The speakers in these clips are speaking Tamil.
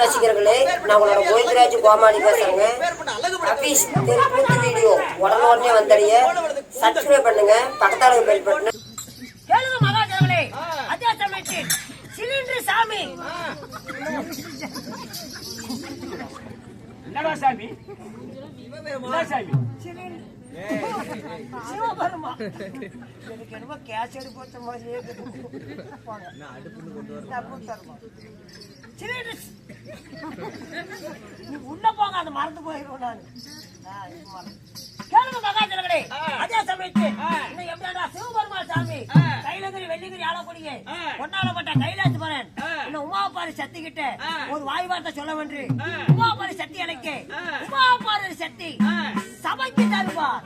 ரசிகர்களே, நான் உங்களோட கோவிந்தராஜ் கோமாளி பேசுறேங்க. அபீஸ் தெருக்கூத்து வீடியோ உடனே வந்தடைய சப்ஸ்கிரைப் பண்ணுங்க, பக்கத்தால பெல் பட்டனை கேளுங்க மகாஜனங்களே. அதே சமயத்தில் சிலிண்டர் சாமி என்னடா சாமி? என்ன சாமி? சிவபெருமா எனக்கு என்னமோ கேசரி போட்ட மாதிரியே நீ உள்ள போங்க, அந்த மறந்து போயிடும். நான் கேளுங்க மகாஜனங்களே. அதே சமயத்தில் இன்னும் எப்படிடா சிவபெருமாள் சாமி கைலகிரி வெள்ளிகிரி ஆளக்கூடிய ஒன்னாலப்பட்ட கைலாசி போறேன். இன்னும் உமாபாரி சக்தி கிட்ட ஒரு வாய் வார்த்தை சொல்ல வென்று உமாபாரி சக்தி அழைக்க உமாபாரி சக்தி சபைக்கு தருவார்.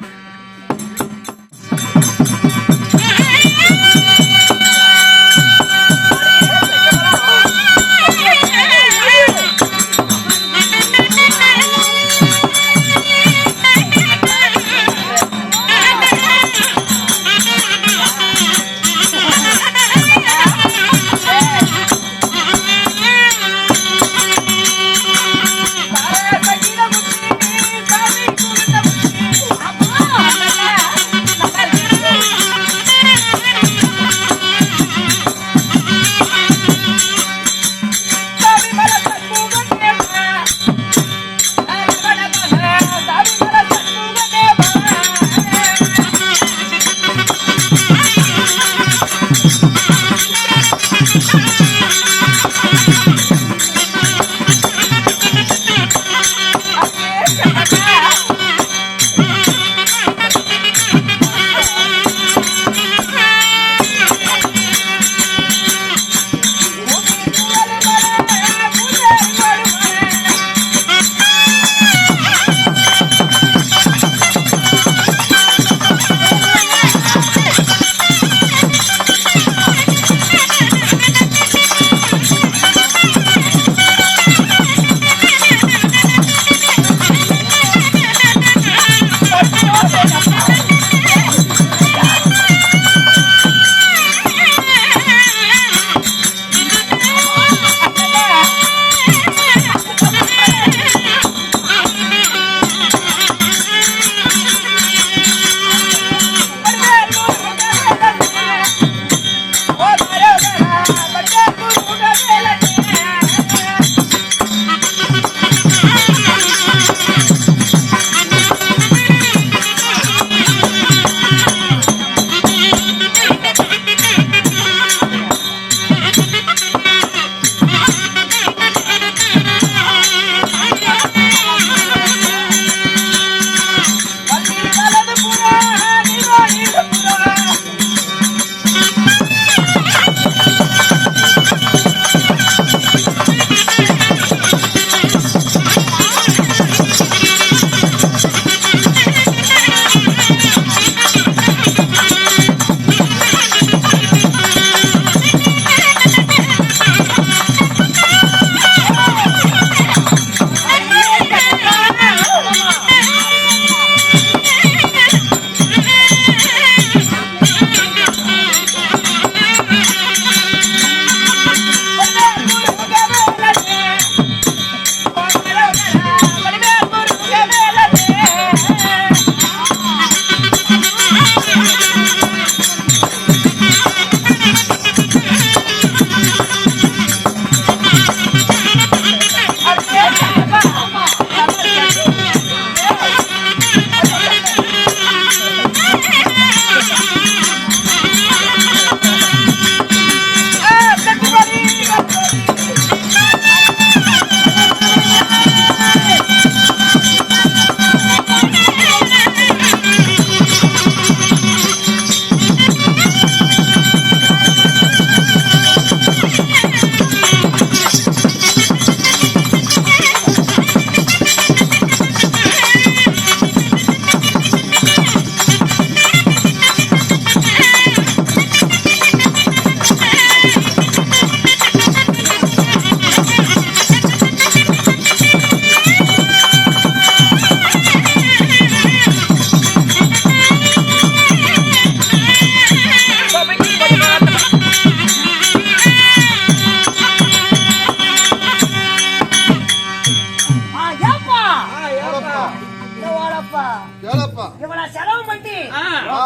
இவ்வளவு செலவு பண்ணி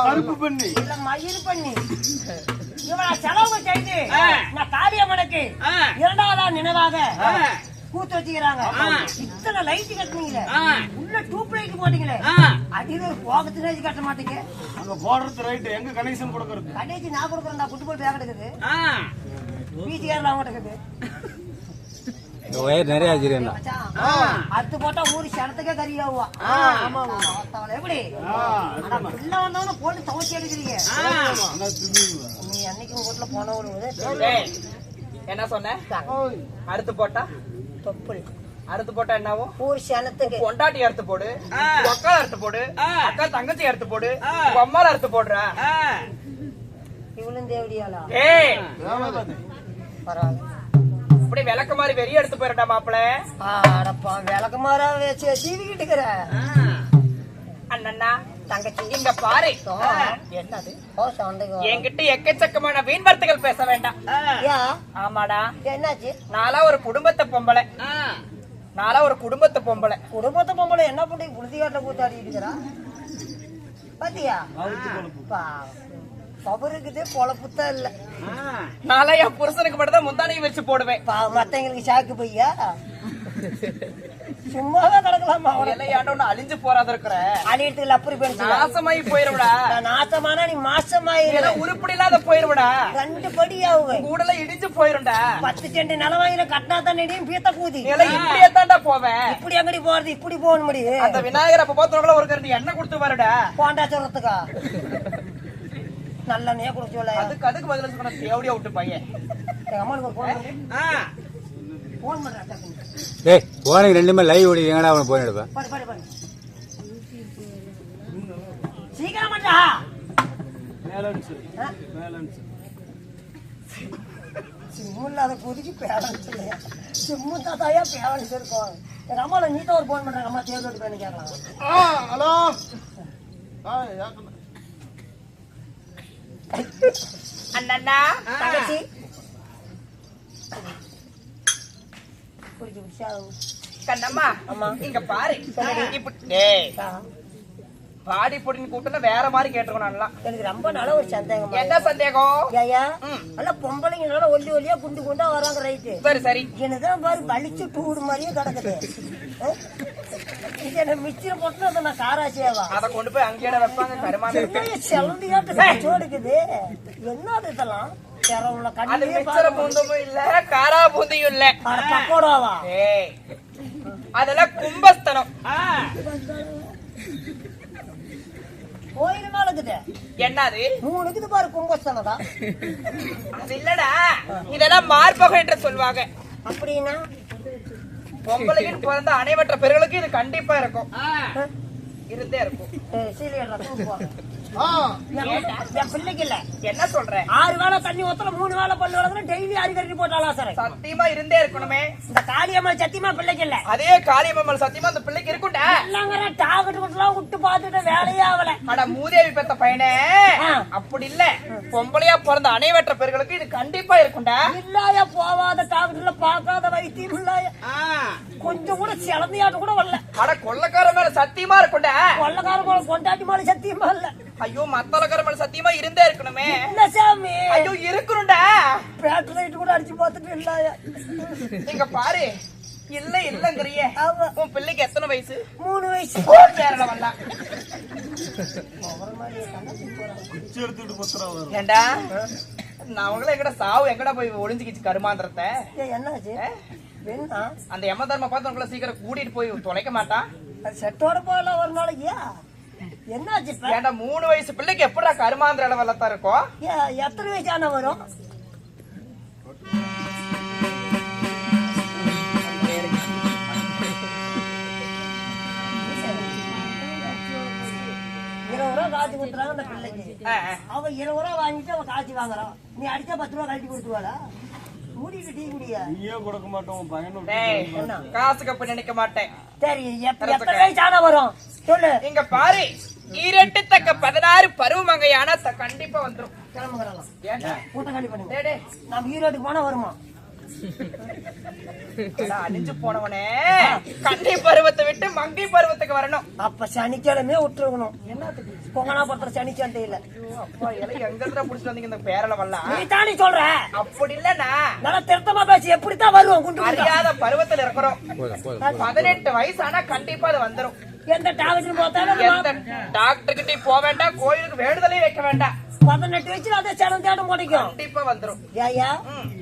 கருப்பு பண்ணி இல்ல மயிர் பண்ணி இவ்வளவு செலவு செய்து நான் காளியம்மனுக்கு இரண்டாவதா நினைவாக கூத்து வச்சுக்கிறாங்க. இத்தனை லைட் கட்டுனீங்களே, உள்ள டியூப் லைட் போட்டீங்களே, அடியில ஒரு போகத்துல கட்ட மாட்டீங்க. அங்க போடுறது ரைட், எங்க கனெக்ஷன் கொடுக்கறது? கடைசி நான் கொடுக்குறேன், குட்டு போட்டு வேக எடுக்குது, வீட்டுக்காரர் அவங்க இருக்குது. ஒயர் நிறைய வச்சிருக்கேன். அத்து போட்டா ஊரு சனத்துக்கே கறியாவா. எப்படி உள்ள வந்தவன போட்டு துவச்சி எடுக்கிறீங்க. நீ அன்னைக்கு உங்க வீட்டுல போனவரு என்ன சொன்ன? அறுத்து போட்டா தொப்புள் அறுத்து போட்டா என்னாவும்? ஊர் சனத்துக்கு பொண்டாட்டி அறுத்து போடு, அக்கா அறுத்து போடு, அக்கா தங்கச்சி அறுத்து போடு, அம்மால அறுத்து போடுற. இவளும் தேவடியாளா? ஏய் பரவாயில்ல, இப்படி விளக்க மாதிரி வெறிய எடுத்து போயிடா மாப்பிள. அடப்பா விளக்கு மாறா வச்சு சீவிக்கிட்டு இருக்கிற அண்ணா தங்கச்சி இங்க பாரு. என்னது சண்டைக்கு என்கிட்ட எக்கச்சக்கமான வீண் வார்த்தைகள் பேச வேண்டாம். ஆமாடா, என்னாச்சு? நாளா ஒரு குடும்பத்தை பொம்பளை, நாளா ஒரு குடும்பத்தை பொம்பளை. குடும்பத்தை பொம்பளை என்ன பண்ணி புழுதிகாட்டுல கூத்தாடிட்டு இருக்கிறா பாத்தியா? பவருக்குதே பொழப்புத்தான் இல்ல. நாளா என் புருஷனுக்கு மட்டும் தான் முந்தானையை வச்சு போடுவேன். மத்தவங்களுக்கு சாக்கு பையா சும்மாவே கிடக்கலாமா? எல்லையாண்டோன்னு அழிஞ்சு போறாத இருக்கிற அழியறதுக்கு அப்படி போயிடுச்சு. நாசமாயி போயிருவிடா. நாசமானா நீ மாசமாயிரு. உருப்படி இல்லாத போயிருவிடா. 2 படி ஆகும். கூடல இடிஞ்சு போயிருண்டா. 10 சென்ட் நிலம் வாங்கின கட்டினா தான் நெடியும் பீத்த கூதி. இப்படியே தாண்டா போவேன். இப்படி அங்கடி போறது, இப்படி போக முடியும். அந்த விநாயகர் அப்ப போத்தவங்கள ஒரு கருத்து எண்ணெய் கொடுத்து வருடா. போண்டா சொல்றதுக்கா நல்ல நே கொடுத்து சொல்ல. அதுக்கு பதில சொன்ன தேவடியா விட்டு பையன். எங்க அம்மாவுக்கு ஒரு போன் பண்றேன். ஏய் போனுக்கு 2மே லைவ் ஓடி எங்கடா அவனை போன் எடுப்பேன். பாரு சீக்கிரம் பண்ணா. பேலன்ஸ் சிம்முல அத புதுக்கி பேலன்ஸ் இல்லையா? சிம்மு தாத்தாயா பேலன்ஸ் இருக்கும். எங்க அம்மால நீட்டா ஒரு போன் பண்றாங்க. அம்மா தேர்வு பண்ணி கேட்கலாம். ஹலோ அண்ணா தங்கச்சி புரிஞ்சு விஷயம் கண்ணம்மா அம்மா இங்க பாரு. பாடி பொடின்னு கூப்பிட்டு வேற மாதிரி கேட்டுக்கணும். எனக்கு ரொம்ப நல்ல ஒரு சந்தேகம். என்ன சந்தேகம்? ஐயா நல்லா பொம்பளைங்க நல்லா ஒல்லி ஒல்லியா குண்டு குண்டா வராங்க. ரைட்டு, சரி சரி. எனக்குதான் பாரு வலிச்சு டூடு மாதிரியே கிடக்குது. என்ன மிச்சிர போட்டு அதை நான் காராச்சேவா அத கொண்டு போய் அங்கேயே வைப்பாங்க. கருமாந்திரம் செலந்தியாட்டு சோடுக்குது. என்னது இதெல்லாம்? அது மிச்சர பூந்தும் இல்ல, காரா பூந்தியும் இல்ல, பக்கோடாவா? அதெல்லாம் கும்பஸ்தனம். கோயில் மேல இருக்குது. என்னது? 3 இருக்குது பாரு கும்பஸ்தனம் தான். அது இல்லடா, இதெல்லாம் மார்பகம் என்று சொல்வாங்க. அப்படின்னா பொம்பளைக்கு பிறந்த அனைவற்ற பெருகளுக்கு இது கண்டிப்பா இருக்கும், இருந்தே இருக்கும். என் பிள்ளைக்கு இல்ல. என்ன சொல்ற? 6 வேளை தண்ணி ஊத்தல, 3 வேளை பல்லு வளர்க்கற, டெய்லி அரிக்கறி போட்டாளா சார்? சத்தியமா இருந்தே இருக்கணுமே. இந்த காளியம்மா சத்தியமா பிள்ளைக்கு இல்ல. அதே காளியம்மா சத்தியமா அந்த பிள்ளைக்கு இருக்கும்டா. இல்லங்கற டாகட் குட்டலாம் விட்டு பாத்துட்டு வேலையே ஆவல. அட மூதேவி பெத்த பையனே, அப்படி இல்ல. பொம்பளையா பிறந்த அனைவற்ற பெருகளுக்கு இது கண்டிப்பா இருக்கும்டா. இல்லையா போவாத டாகட்ல பார்க்காத வைத்தியம் இல்லையா? கொஞ்சம் கூட சிலந்தியாட்டு கூட வரல. அட கொள்ளக்கார மேல சத்தியமா இருக்கும்டா. கொள்ளக்கார மேல கொண்டாட்டி மேல சத்தியமா இல்ல. ஐயோ மத்தளக்கார மேல சத்தியமா இருந்தே இருக்கணுமே. இல்ல சாமி. ஐயோ இருக்கணும்டா. பேட்டரி லைட் கூட அடிச்சு பார்த்துட்டு இல்லையா? இங்க பாரு. இல்ல இல்லங்கறியே. உன் பிள்ளைக்கு எத்தனை வயசு? 3 வயசு. கேரளா வந்தா ஏண்டா நான் அவங்கள எங்கடா சாவு எங்கடா போய் ஒளிஞ்சுக்கிச்சு கருமாந்திரத்தை. என்னாச்சு? அந்த யம தர்ம பார்த்து உங்களை சீக்கிரம் கூட்டிட்டு போய் தொலைக்க மாட்டான். செட்டோட போகலாம் ஒரு நாளைக்கு. என்னாச்சு? ஏண்டா 3 வயசு பிள்ளைக்கு எப்படா கருமாந்திர அளவுலதான் இருக்கும்? எத்தனை வயசு ஆன வரும்? காட்சி கொடுத்துறாங்க அந்த பிள்ளைக்கு. அவ 20 ரூபா வாங்கிட்டு அவ காட்சி வாங்குறான். நீ அடிச்சா 10 ரூபா கழட்டி கொடுத்துருவாளா? மூடிட்டு டீ குடியா? நீயே கொடுக்க மாட்டோம் பையனும். காசுக்கு அப்ப நினைக்க மாட்டேன். சரி எத்தனை வயசு ஆன வரும் சொல்லு. இங்க பாரு, 2 தக்க 16 பருவமங்கையான கண்டிப்பா வந்துரும். கிளம்புகிறான். ஏண்டா கூட்டம் காலி பண்ணுங்க. நம்ம ஈரோட்டுக்கு போனா வருமா? அழிஞ்சு போனவனே கன்னி பருவத்தை விட்டு மங்கை பருவத்துக்கு வரணும். அப்ப சனிக்கிழமையே விட்டுருக்கணும். என்னத்துக்கு பொங்கனாபுரத்துல சனிச்சந்தையில அப்பா எல்லாம் எங்க இருந்து புடிச்சிட்டு வந்தீங்க இந்த பேரல வரலாம்? நீ தாண்டி சொல்ற. அப்படி இல்லன்னா நல்லா திருத்தமா பேசி எப்படித்தான் வருவோம் குண்டு குண்டா. அறியாத பருவத்துல இருக்கிறோம். போதும் போதும் 18 வயசு ஆனா கண்டிப்பா அது வந்துரும். எந்த டாக்டர் பார்த்தாலும் எந்த டாக்டர் கிட்ட போக வேண்டாம், கோயிலுக்கு வேண்டுதலையும் வைக்க வேண்டாம். 18 வயசுல அதே சடம் தேடம் முடிக்கும். கண்டிப்பா வந்துரும். ஐயா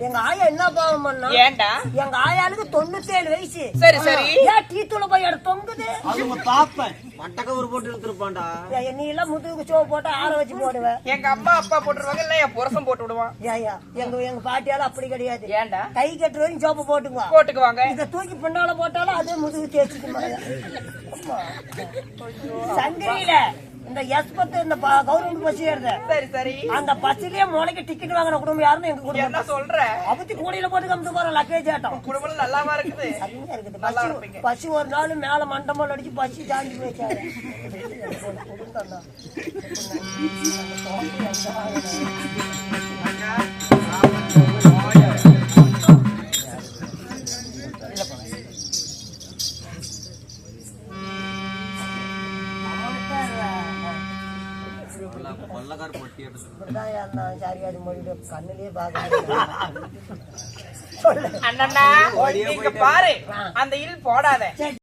எங்க ஆயா என்ன பாவம் பண்ணா? ஏண்டா? எங்க ஆயாளுக்கு 97 வயசு. சரி சரி. ஏன் டீ தூள போய் எடுத்து தொங்குது? அது உங்க தாத்தன் மட்டக்கவர் போட்டு எடுத்துருப்பான்டா. ஏய்யா, நீ எல்லாம் முதுகுக்கு சோப்பு போட்டு ஆற வச்சு போடுவேன். எங்க அம்மா அப்பா போட்டுருவாங்க, இல்ல என் புருஷன் போட்டு விடுவான். ஐயா எங்க பாட்டியால அப்படி கிடையாது. ஏண்டா? கை கட்டுற வரைக்கும் சோப்பு போட்டுக்குவா. போட்டுக்குவாங்க. இத தூக்கி பின்னால போட்டாலும் அதே முதுகு தேய்ச்சிக்குமா? சங்கரியில இந்த எஸ்பத்து இந்த கவர்மெண்ட் பஸ் ஏறுது. சரி சரி. அந்த பஸ்லயே முளைக்கு டிக்கெட் வாங்கின குடும்பம் யாருன்னு எங்க என்ன குடும்பம். சொல்ற? அபத்தி கூடையில போட்டு கம்பி போற லக்கேஜ் ஆட்டம். குடும்பம் நல்லாவா இருக்குது? அருமையா இருக்குது. நல்லா இருப்பீங்க. பசி ஒரு நாள் மேல மண்டமல்ல அடிச்சு பசி தாண்டி போயிச்சாரு. கண்ணிலேயே பாக்க அண்ணா இங்க பாரு, அந்த இல் போடாத.